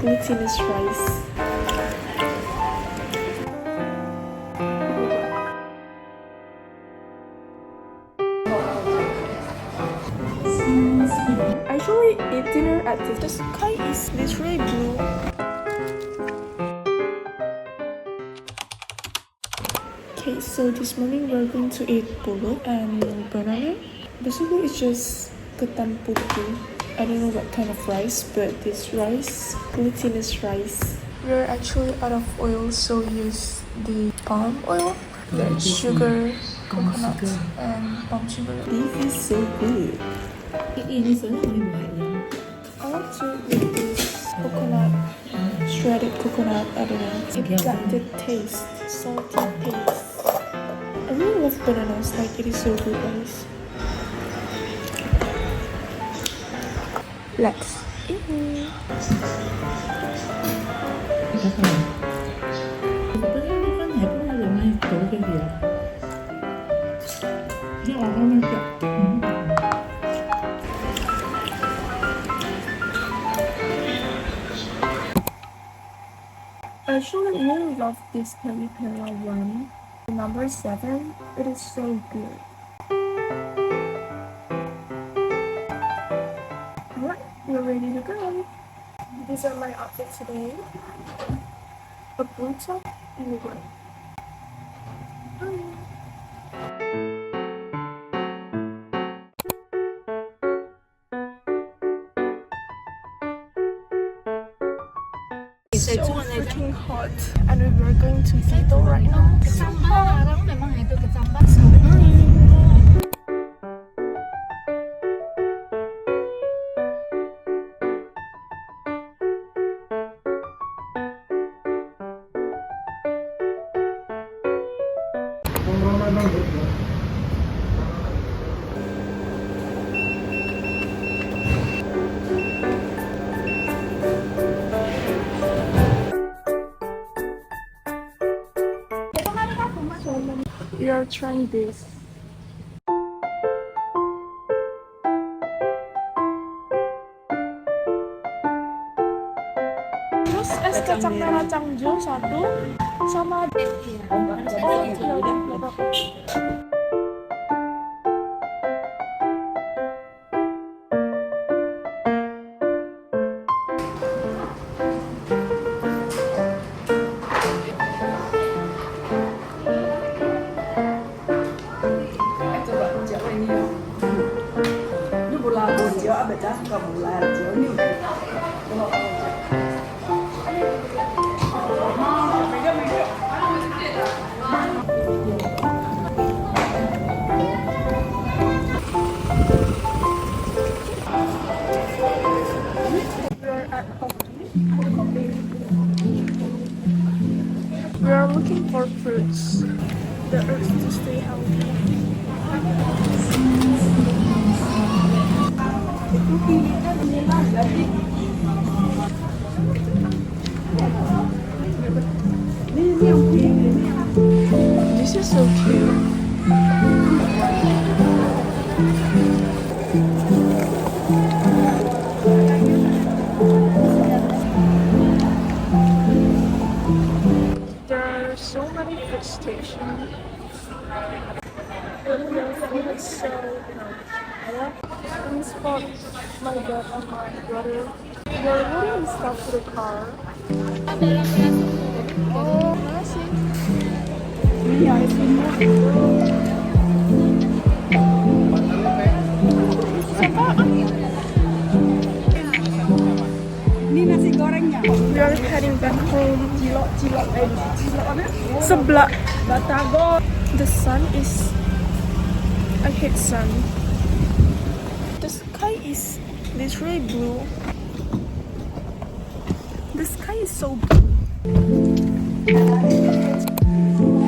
glutinous rice. I usually eat dinner at this. The sky is literally blue. Okay, so this morning we're going to eat pulut and banana. Basically, it's just ketan putih. I don't know what kind of rice, but this rice, glutinous rice. We're actually out of oil, so use the palm oil, like sugar, coconut, and palm sugar. This is so good. I want to eat this coconut, shredded coconut. I don't know. It got the taste, salty taste. I really love bananas. Like it is so good, guys. Let's eat. I actually really love this peri peri one. The number 7. It is so good. Alright, we're ready to go. These are my outfits today. A blue top and a gray. So freaking hot, and we're going to Kitto right now. So hot. We are trying this. Terus es kacang merah Cangju 1 sama we are looking for fruits, the herbs to stay healthy. This is so cute. There are so many food stations. So we spot my dad and my brother. They're loading stuff to the car. Oh, nasi. Ini nasi gorengnya. We are heading back home. Sebelah Batagor. The sun is. I hate sun. The sky is literally blue. The sky is so blue.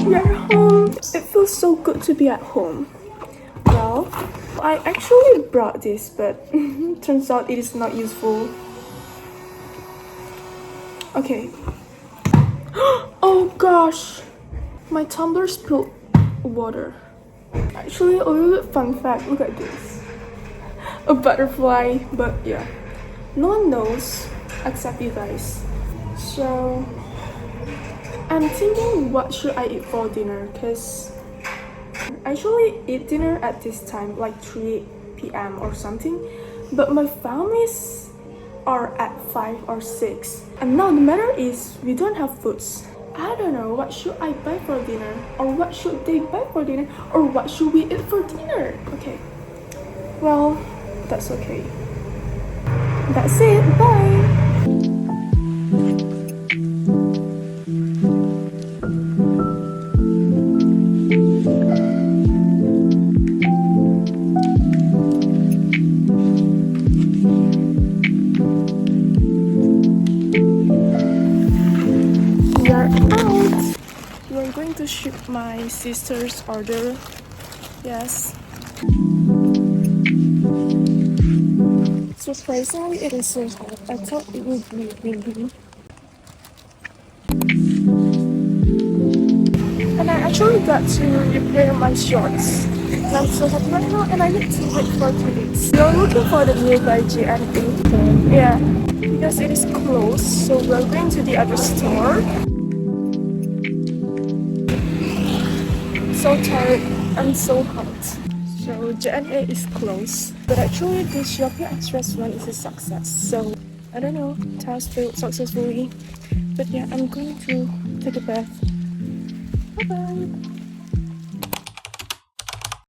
We are home. It feels so good to be at home. Well, I actually brought this, but turns out it is not useful. Okay. Oh gosh, my tumbler spilled water. Actually, a little bit fun fact, look at this. A butterfly, but yeah. No one knows accept you guys. So I'm thinking what should I eat for dinner, because I usually eat dinner at this time, like 3 p.m. or something, but my families are at 5 or 6. And now the matter is we don't have foods. I don't know what should I buy for dinner, or what should they buy for dinner, or what should we eat for dinner. Okay, well, that's okay. That's it, bye. We're out. We're going to ship my sister's order. Yes. Surprisingly, it is so hot. I thought it would be windy. And I actually got to repair my shorts. And I'm so happy right now, and I need to wait for 2 weeks. We are looking for the nearby GNA. Yeah, because it is closed, so we're going to the other store. So tired and so hot. So GNA is closed, but actually this Shopee Express one is a success. So I don't know, task failed successfully. But yeah, I'm going to take a bath. Bye bye.